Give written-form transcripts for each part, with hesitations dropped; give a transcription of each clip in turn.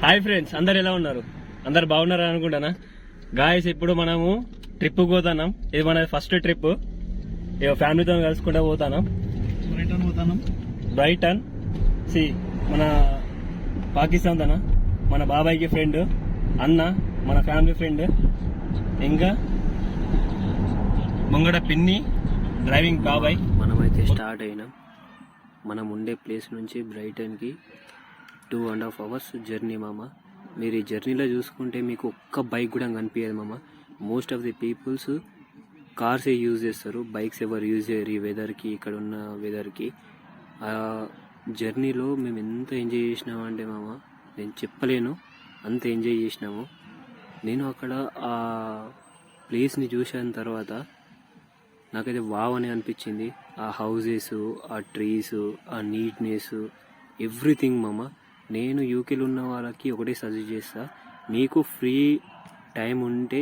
Hi friends, అందరు ఎలా ఉన్నారు? అందరు బాగున్నారు అనుకుంటానా గాయస్. ఇప్పుడు మనము ట్రిప్ పోతాం. ఇది మన ఫస్ట్ ట్రిప్. ఫ్యామిలీతో కలుసుకుంటా పోతాం. బ్రైటన్ సి మన పాకిస్తాన్ తన మన బాబాయ్కి ఫ్రెండ్ అన్న, మన ఫ్యామిలీ ఫ్రెండ్, ఇంకా ముంగడ పిన్ని డ్రైవింగ్ బాబాయ్. మనమైతే స్టార్ట్ అయినాం. మనం ఉండే ప్లేస్ నుంచి బ్రైటన్కి 2.5 hours జర్నీ మామ. మీరు ఈ జర్నీలో చూసుకుంటే మీకు ఒక్క బైక్ కూడా కనిపించదు మామ. మోస్ట్ ఆఫ్ ది పీపుల్స్ కార్సే యూజ్ చేస్తారు, బైక్స్ ఎవరు యూజ్ చేయరు ఈ వెదర్కి, ఇక్కడ ఉన్న వెదర్కి. ఆ జర్నీలో మేము ఎంత ఎంజాయ్ చేసినామంటే మామ నేను చెప్పలేను, అంత ఎంజాయ్ చేసినాము. నేను అక్కడ ఆ ప్లేస్ని చూసిన తర్వాత నాకైతే వావ్ అని అనిపించింది. ఆ హౌజెస్, ఆ ట్రీస్, ఆ నీట్నెస్, ఎవ్రీథింగ్ మామ. నేను యూకేలో ఉన్న వాళ్ళకి ఒకటే సజెస్ట్ చేస్తా, మీకు ఫ్రీ టైం ఉంటే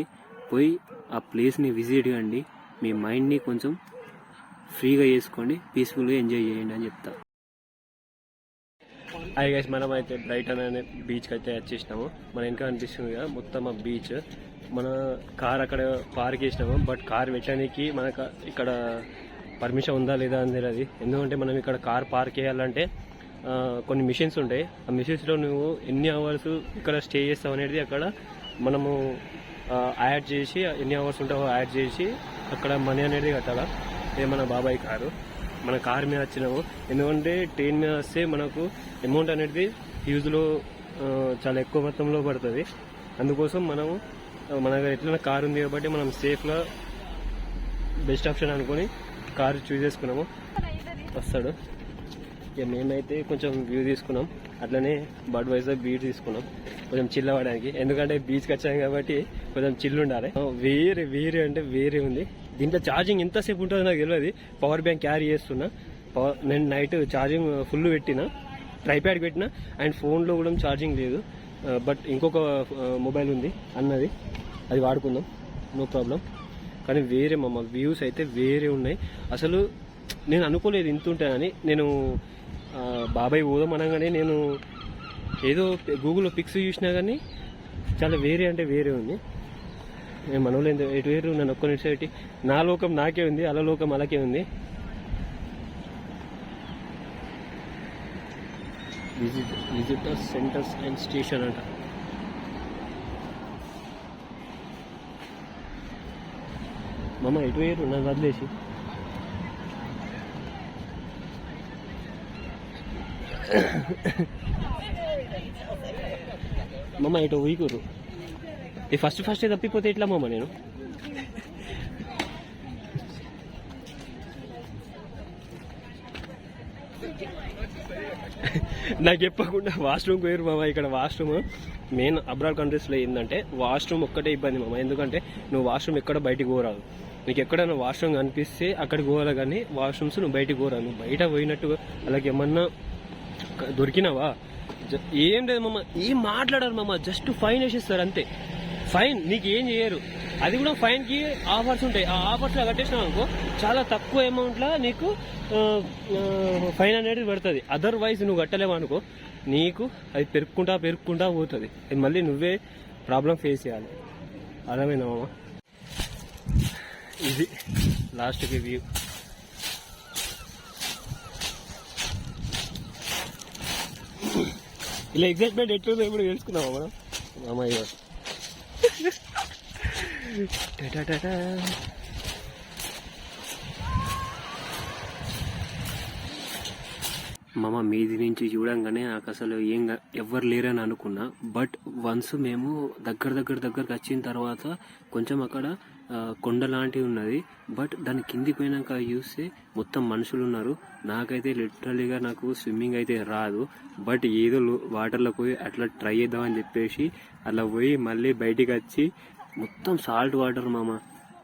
పోయి ఆ ప్లేస్ని విజిట్ కండి, మీ మైండ్ని కొంచెం ఫ్రీగా చేసుకోండి, పీస్ఫుల్గా ఎంజాయ్ చేయండి అని చెప్తా. హాయ్ గైస్, మనం అయితే బ్రైటన్ అనే బీచ్కి అయితే వచ్చేసినాము. మన వెనక అనిపిస్తుంది కదా మొత్తం ఆ బీచ్. మన కార్ అక్కడ పార్క్ చేసినాము, బట్ కార్ పెట్టడానికి మనకు ఇక్కడ పర్మిషన్ ఉందా లేదా అని తెలియదు. ఎందుకంటే మనం ఇక్కడ కార్ పార్క్ చేయాలంటే కొన్ని మిషన్స్ ఉంటాయి. ఆ మిషన్స్లో నువ్వు ఎన్ని అవర్స్ ఇక్కడ స్టే చేస్తావు అనేది అక్కడ మనము యాడ్ చేసి, ఎన్ని అవర్స్ ఉంటావో యాడ్ చేసి అక్కడ మనీ అనేది కట్టాలా. ఇది మన బాబాయ్ కారు. మన కార్ మీద వచ్చినాము, ఎందుకంటే ట్రైన్ మీద వస్తే మనకు అమౌంట్ అనేది యూజ్లో చాలా ఎక్కువ మొత్తంలో పడుతుంది. అందుకోసం మనము మన దగ్గర ఎట్లైనా కారు ఉంది కాబట్టి మనం సేఫ్గా బెస్ట్ ఆప్షన్ అనుకొని కారు చూస్ చేసుకున్నాము. వస్తాడు. ఇక మేమైతే కొంచెం వ్యూ తీసుకున్నాం, అట్లనే బడ్వైజర్ బీచ్ తీసుకున్నాం కొంచెం చిల్ అవ్వడానికి. ఎందుకంటే బీచ్కి వచ్చాం కాబట్టి కొంచెం చిల్ ఉండాలి. వేరే వేరే అంటే వేరే ఉంది. దీంట్లో ఛార్జింగ్ ఎంతసేపు ఉంటుందో నాకు తెలియదు. పవర్ బ్యాంక్ క్యారీ చేస్తున్నా. నేను నైట్ ఛార్జింగ్ ఫుల్ పెట్టిన, ట్రైప్యాడ్ పెట్టిన, అండ్ ఫోన్లో కూడా ఛార్జింగ్ లేదు. బట్ ఇంకొక మొబైల్ ఉంది అన్నది, అది వాడుకుందాం, నో ప్రాబ్లం. కానీ వేరే మా వ్యూస్ అయితే వేరే ఉన్నాయి. అసలు నేను అనుకోలేదు ఇంత ఉంటానని. నేను బాబాయ్ పోదాం అనగానే నేను ఏదో గూగుల్లో పిక్స్ చూసినా కానీ చాలా వేరే అంటే వేరే ఉంది. నేను మనోళ్ళు ఎటు వేరు, నన్ను ఒక్క నిమిషం పెట్టి నా లోకం నాకే ఉంది, అలా లోకం అలాగే ఉంది. విజిటర్స్ సెంటర్స్ అండ్ స్టేషన్ అంట. మమ్మ ఎటు వేరు, నన్ను వదిలేసి. మమ్మ ఇటు వీకురు. ఈ ఫస్ట్ తప్పిపోతే ఎట్లా మమ్మ? నేను నాకు చెప్పకుండా వాష్రూమ్కి పోయారు మామ. ఇక్కడ వాష్రూమ్ మెయిన్ అబ్రాడ్ కంట్రీస్లో ఏంటంటే వాష్రూమ్ ఒక్కటే ఇబ్బంది మామ. ఎందుకంటే నువ్వు వాష్రూమ్ ఎక్కడ బయటికి పోరాదు. నీకు ఎక్కడైనా వాష్రూమ్ కనిపిస్తే అక్కడికి పోవాలి, కానీ వాష్రూమ్స్ నువ్వు బయటికి పోరాదు. నువ్వు బయట పోయినట్టు అలాగే ఏమన్నా దొరికినావా ఏం లేదు మామ, ఏం మాట్లాడారు మామ, జస్ట్ ఫైన్ వేసేస్తారు అంతే. ఫైన్ నీకు ఏం చేయరు. అది కూడా ఫైన్కి ఆఫర్స్ ఉంటాయి. ఆ ఆఫర్స్లో కట్టేసినావు అనుకో చాలా తక్కువ అమౌంట్లో నీకు ఫైన్ అనేది పడుతుంది. అదర్వైజ్ నువ్వు కట్టలేవు అనుకో, నీకు అది పెరుక్కుంటా పోతుంది. అది మళ్ళీ నువ్వే ప్రాబ్లం ఫేస్ చేయాలి. అర్థమైందా మామ? ఇది లాస్ట్కి వ్యూ. ఇలా ఎగ్జైట్మెంట్ ఎట్లుందో ఇప్పుడు తెలుసుకున్నామా మనం? అమ్మాయి మామ మీది నుంచి చూడంగానే నాకు అసలు ఎవ్వరు లేరని అనుకున్నా. బట్ వన్స్ మేము దగ్గరకు వచ్చిన తర్వాత కొంచెం అక్కడ కొండ లాంటివి ఉన్నది. బట్ దాని కిందికి పోయినాక చూస్తే మొత్తం మనుషులు ఉన్నారు. నాకైతే లిటరలీగా నాకు స్విమ్మింగ్ అయితే రాదు, బట్ ఏదో వాటర్లో పోయి అట్లా ట్రై చేద్దామని చెప్పేసి అలా పోయి మళ్ళీ బయటికి వచ్చి మొత్తం సాల్ట్ వాటర్ మామ,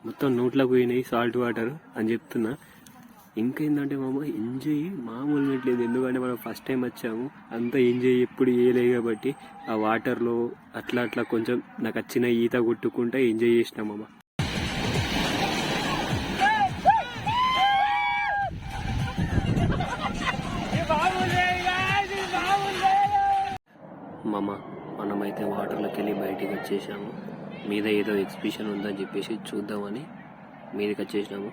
మొత్తం నోట్లోకి పోయినాయి సాల్ట్ వాటర్ అని చెప్తున్నా. ఇంకేందంటే మామ ఎంజాయ్ మామూలు పెట్టలేదు. ఎందుకంటే మనం ఫస్ట్ టైం వచ్చాము, అంతా ఎంజాయ్ ఎప్పుడు చేయలేదు కాబట్టి ఆ వాటర్లో అట్లా కొంచెం నాకు వచ్చిన ఈత కొట్టుకుంటా ఎంజాయ్ చేసినాం మామ. మామ మనమైతే వాటర్లోకి వెళ్ళి బయటికి వచ్చేసాము. మీద ఏదో ఎగ్జిబిషన్ ఉందని చెప్పేసి చూద్దామని మీదకి వచ్చేసినాము.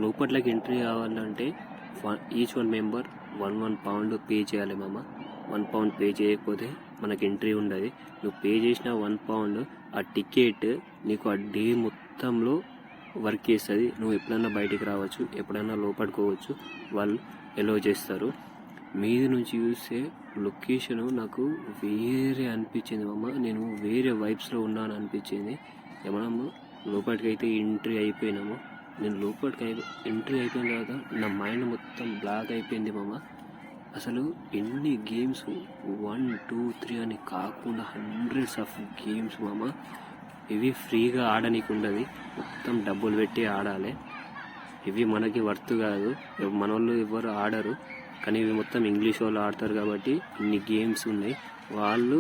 లోపట్లోకి ఎంట్రీ కావాలంటే each one member 1 pound pay చేయాలి మామ. 1 pound పే చేయకపోతే మనకి ఎంట్రీ ఉండదు. నువ్వు పే చేసిన 1 pound ఆ టికెట్ నీకు ఆ డే మొత్తంలో వర్క్ చేస్తుంది. నువ్వు ఎప్పుడైనా బయటికి రావచ్చు, ఎప్పుడైనా లోపడుకోవచ్చు, వాళ్ళు ఎలో చేస్తారు. మీద నుంచి చూస్తే లొకేషన్ నాకు వేరే అనిపించింది మామ. నేను వేరే వైబ్స్లో ఉన్నాను అనిపించింది. మనము లోపలికి అయితే ఎంట్రీ అయిపోయినాము. నేను లోపలికి ఎంట్రీ అయిపోయిన తర్వాత నా మైండ్ మొత్తం బ్లాక్ అయిపోయింది మామ. అసలు ఎన్ని గేమ్స్ 1, 2, 3 అని కాకుండా హండ్రెడ్స్ ఆఫ్ గేమ్స్ మామ. ఇవి ఫ్రీగా ఆడనీకి ఉండదు, మొత్తం డబ్బులు పెట్టి ఆడాలి. ఇవి మనకి వర్త్ కాదు, మన వాళ్ళు ఎవరు ఆడరు. కానీ ఇవి మొత్తం ఇంగ్లీష్ వాళ్ళు ఆడతారు కాబట్టి ఇన్ని గేమ్స్ ఉన్నాయి. వాళ్ళు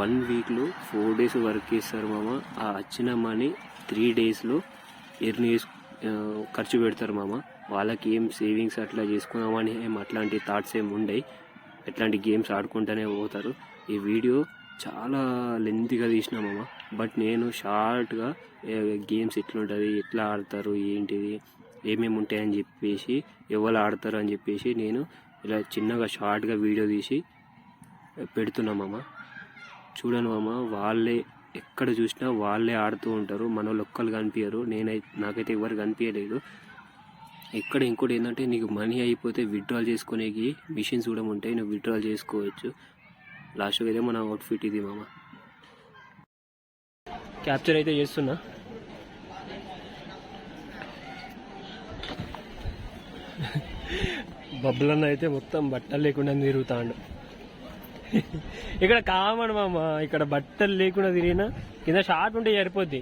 1 weekలో 4 days వర్క్ చేస్తారు మామ. ఆ వచ్చిన మనీ 3 daysలో ఖర్చు పెడతారు మామ. వాళ్ళకి ఏం సేవింగ్స్ అట్లా చేసుకున్నామని అట్లాంటి థాట్స్ ఏమి ఉండవు. ఎట్లాంటి గేమ్స్ ఆడుకుంటూనే పోతారు. ఈ వీడియో చాలా లెంతీగా తీసినా మామ. బట్ నేను షార్ట్గా గేమ్స్ ఎట్లుంటుంది, ఎట్లా ఆడతారు, ఏంటిది, ఏమేమి ఉంటాయని చెప్పేసి, ఎవరు ఆడతారు అని చెప్పేసి నేను ఇలా చిన్నగా షార్ట్గా వీడియో తీసి పెడుతున్నా మామ. చూడండి మామ, వాళ్ళే ఎక్కడ చూసినా వాళ్ళే ఆడుతూ ఉంటారు. మన వాళ్ళు ఒక్కరు కనిపించరు. నాకైతే ఎవరు కనిపించలేదు. ఇక్కడ ఇంకోటి ఏంటంటే, నీకు మనీ అయిపోతే విత్డ్రాల్ చేసుకునేకి మిషన్స్ కూడా ఉంటాయి, నువ్వు విత్డ్రాల్ చేసుకోవచ్చు. లాస్ట్గా అయితే మన అవుట్ఫిట్ ఇది మామ. క్యాప్చర్ అయితే చేస్తున్నా. బబ్బులన్న అయితే మొత్తం బట్టలు లేకుండా తిరుగుతాడు. ఇక్కడ కామన్ మామ, ఇక్కడ బట్టలు లేకుండా తిరిగినా కింద షార్ట్ ఉంటే సరిపోద్ది.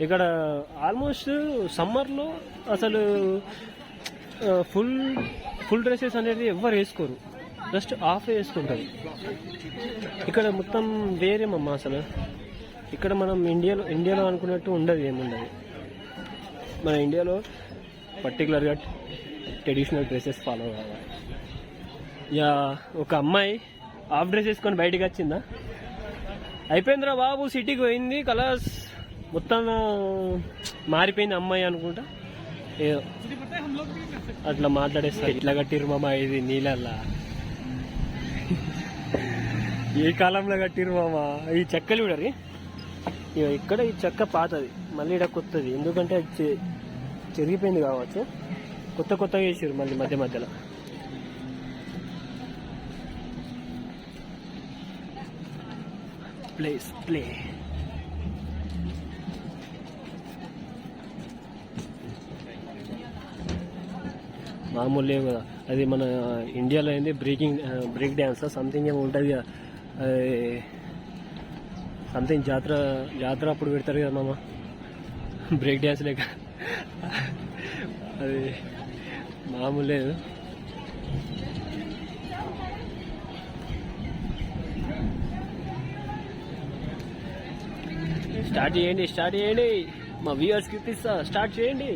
ఇక్కడ ఆల్మోస్ట్ సమ్మర్లో అసలు ఫుల్ డ్రెస్సెస్ అనేది ఎవ్వరు వేసుకోరు, జస్ట్ హాఫ్ వేసుకుంటారు. ఇక్కడ మొత్తం వేరే మమ్మ. అసలు ఇక్కడ మనం ఇండియాలో అనుకున్నట్టు ఉండదు, ఏముండదు. మన ఇండియాలో పర్టికులర్గా ట్రెడిషనల్ డ్రెస్సెస్ ఫాలో కావాలి. యా, ఒక అమ్మాయి హాఫ్ డ్రెస్ వేసుకొని బయటికి వచ్చిందా, అయిపోయిందిరా బాబు, సిటీకి పోయింది, కలర్స్ మొత్తం మారిపోయింది అమ్మాయి అనుకుంటా. ఏదో అట్లా మాట్లాడేస్తారు. ఇట్లా కట్టిరు మామ, ఇది నీళ్ళల్లా ఏ కాలంలో కట్టిరు మామ. ఈ చెక్కలు చూడరి, ఇక్కడ ఈ చెక్క పాతది, మళ్ళీ ఇక్కడ కొత్తది. ఎందుకంటే అది చెరిగిపోయింది కావచ్చు, కొత్తగా వేసారు మళ్ళీ మధ్యలో. ప్లే మామూలు లేవు కదా. అది మన ఇండియాలో అయింది బ్రేక్ డ్యాన్స్ సంథింగ్ ఏమో ఉంటుంది కదా, సంథింగ్ జాతర అప్పుడు పెడతారు కదా మామ, బ్రేక్ డ్యాన్స్ లేక. అది మామూలు లేదు. స్టార్ట్ చేయండి, మా వ్యూవర్స్కి ఇప్పిస్తా, స్టార్ట్ చేయండి.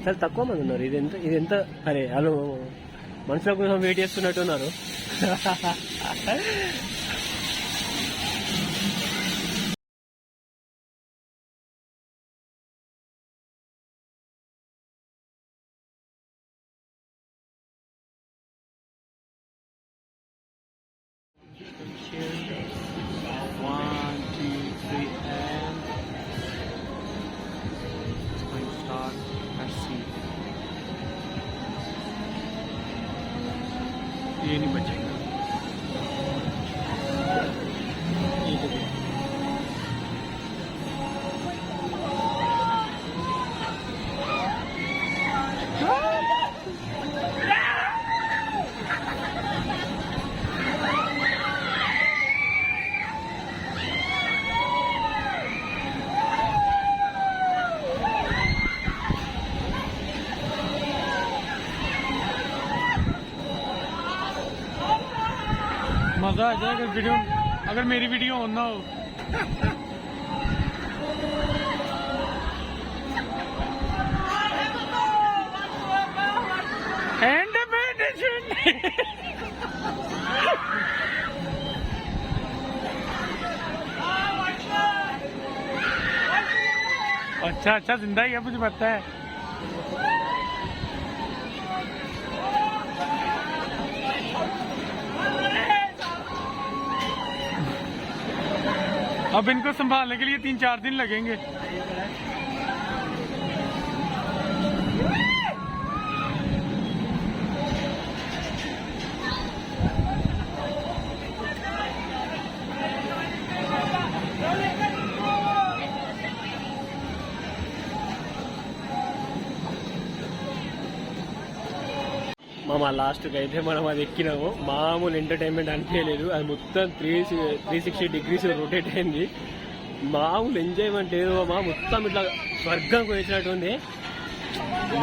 చాలా తక్కువ మంది ఉన్నారు. ఇది ఎంత అరే వాళ్ళు మనుషుల కోసం వెయిట్ చేస్తున్నట్టు ఉన్నారు. ये नहीं बचेगा। मजा आ जाएगा अगर मेरी वीडियो ऑन ना हो। अच्छा जिंदा ही है, मुझे पता है। अब इनको संभालने के लिए 3-4 दिन लगेंगे। మా లాస్ట్కి అయితే మనం అది ఎక్కినాము. మామూలు ఎంటర్టైన్మెంట్ అనిపించలేదు. అది మొత్తం 360 డిగ్రీస్ రొటేట్ అయింది. మామూలు ఎంజాయ్మెంట్ ఏదో మొత్తం ఇట్లా స్వర్గంకి వచ్చినట్టు ఉంది.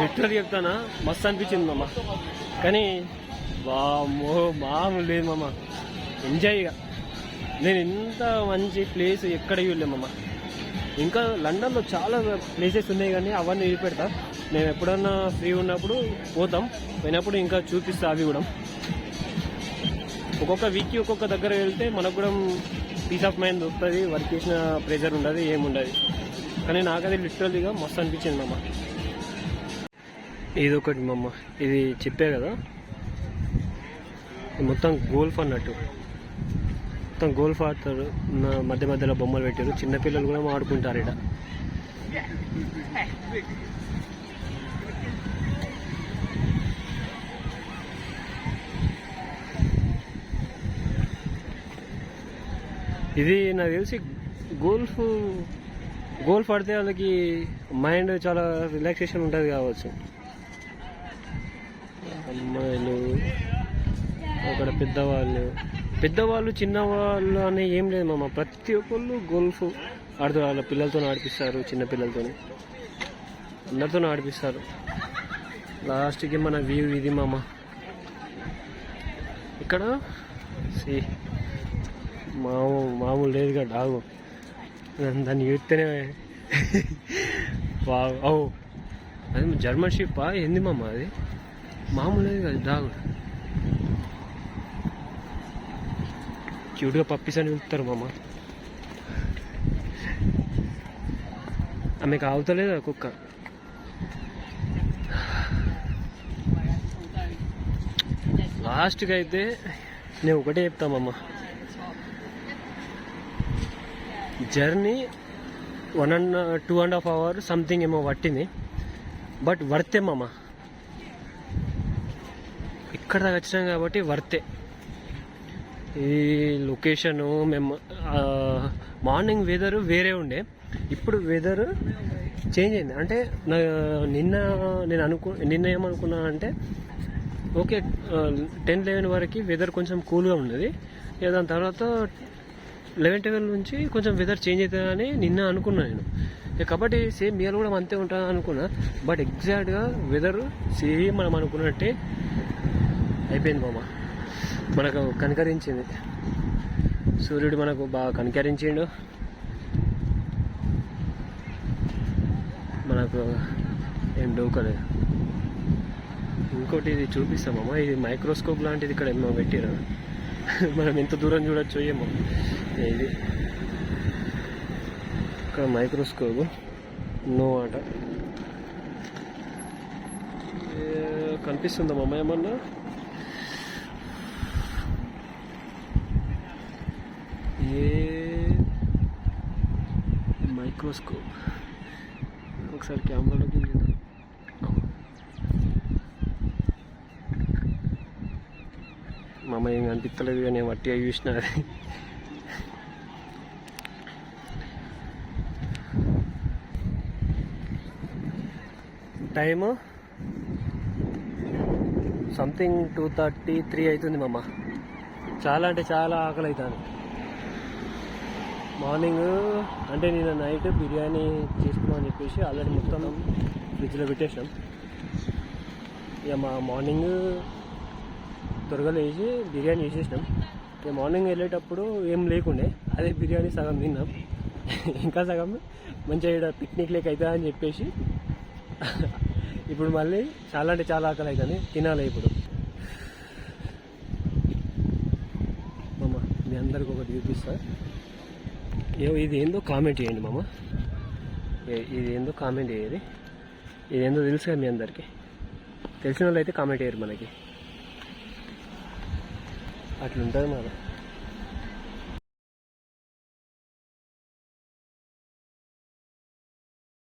లిటరల్ చెప్తానా, మస్తు అనిపించింది మామ. కానీ వామ్మో మామూలు లేదు మామ. ఎంజాయ్గా నేను ఇంత మంచి ప్లేస్ ఎక్కడ చూడలేమమ్మ. ఇంకా లండన్లో చాలా ప్లేసెస్ ఉన్నాయి కానీ అవన్నీ పెడతా. మేము ఎప్పుడన్నా ఫ్రీ ఉన్నప్పుడు పోతాం. పోయినప్పుడు ఇంకా చూపిస్తా అవి కూడా. ఒక్కొక్క వీక్కి ఒక్కొక్క దగ్గర వెళ్తే మనకు కూడా పీస్ ఆఫ్ మైండ్ దొరుకుతుంది. వర్క్ చేసిన ప్రెజర్ ఉండదు, ఏముండదు. కానీ నాకు అది లిటరల్గా మస్తు అనిపించింది మామ. ఇది ఒకటి మమ్మ, ఇది చెప్పే కదా, మొత్తం గోల్ఫ్ అన్నట్టు. మొత్తం గోల్ఫ్ ఆడతారు. మధ్య మధ్యలో బొమ్మలు పెట్టారు. చిన్నపిల్లలు కూడా ఆడుకుంటారు ఇక్కడ. ఇది నాకు తెలిసి గోల్ఫ్ ఆడితే వాళ్ళకి మైండ్ చాలా రిలాక్సేషన్ ఉంటుంది కావచ్చు. అమ్మాయిలు అక్కడ పెద్దవాళ్ళు చిన్నవాళ్ళు అనే ఏం లేదు మామ. ప్రతి ఒక్కళ్ళు గోల్ఫ్ ఆడుతారు. వాళ్ళ పిల్లలతో ఆడిపిస్తారు, చిన్నపిల్లలతో అందరితో ఆడిపిస్తారు. లాస్ట్కి మన వ్యూ ఇది మామ. ఇక్కడ మామూలు లేదుగా డాగు. దాన్ని చూస్తేనే అది జర్మన్ షిప్పా ఏంది మామ? అది మామూలు లేదు కదా డాగు. క్యూట్గా పప్పీస్ అని పిలుస్తారు మామ. ఆమెకు ఆవుతలేదు కుక్క. లాస్ట్కి అయితే నేను ఒకటే చెప్తామమ్మ, జర్నీ 1.5 అవర్ సంథింగ్ ఏమో పట్టింది. బట్ వర్తే మామ. ఇక్కడ దాకా వచ్చినాం కాబట్టి వర్తే. ఈ లొకేషను మేము మార్నింగ్ వెదర్ వేరే ఉండే, ఇప్పుడు వెదర్ చేంజ్ అయింది. అంటే నిన్న ఏమనుకున్నా అంటే ఓకే 10-11 వరకు వెదర్ కొంచెం కూల్గా ఉన్నది. దాని తర్వాత 11-12 నుంచి కొంచెం వెదర్ చేంజ్ అవుతుందని నిన్న అనుకున్నాను నేను. కాబట్టి సేమ్ ఇయర్ కూడా అంతే ఉంటుంది అనుకున్నా. బట్ ఎగ్జాక్ట్గా వెదర్ సేమ్ మనం అనుకున్నట్టే అయిపోయింది మామ. మనకు కనికరించింది సూర్యుడు, మనకు బాగా కనికరించిండు. మనకు ఏం డోకలేదు. ఇంకోటి ఇది చూపిస్తామమ్మా, ఇది మైక్రోస్కోప్ లాంటిది ఇక్కడ ఏమో పెట్టారు. మనం ఎంత దూరం చూడొచ్చు ఏమో. ఇది ఇక్కడ మైక్రోస్కోప్ నో ఆట కనిపిస్తుందమ్మా ఏమన్నా. ఏ మైక్రోస్కోప్ ఒకసారి కెమెరాలోకి మా అమ్మ ఏం కనిపించలేదు కానీ వట్టిగా చూసిన. అది టైము సంథింగ్ 2:33 అవుతుంది మామ. చాలా అంటే చాలా ఆకలి అవుతాను. మార్నింగ్ అంటే నేను నైట్ బిర్యానీ చేసుకున్నామని చెప్పేసి ఆల్రెడీ మొత్తం ఫ్రిడ్జ్లో పెట్టేసాం. ఇక మా మార్నింగ్ త్వరగా లేచి బిర్యానీ చేసేసినాం. ఇక మార్నింగ్ వెళ్ళేటప్పుడు ఏం లేకుండే, అదే బిర్యానీ సగం తిన్నాం. ఇంకా సగం మంచిగా ఇక్కడ పిక్నిక్ లేక అవుతుందా అని చెప్పేసి ఇప్పుడు మళ్ళీ చాలా అంటే చాలా ఆకలి అవుతుంది, తినాలి ఇప్పుడు. మామ మీ అందరికి ఒకటి చూపిస్తా, ఇది ఏందో కామెంట్ చేయండి మామ. ఇది ఏందో కామెంట్ చేయరు. ఇదేందో తెలుసు కదా మీ అందరికీ. తెలిసిన వాళ్ళు అయితే కామెంట్ చేయరు మనకి. అట్లుంటుంది మన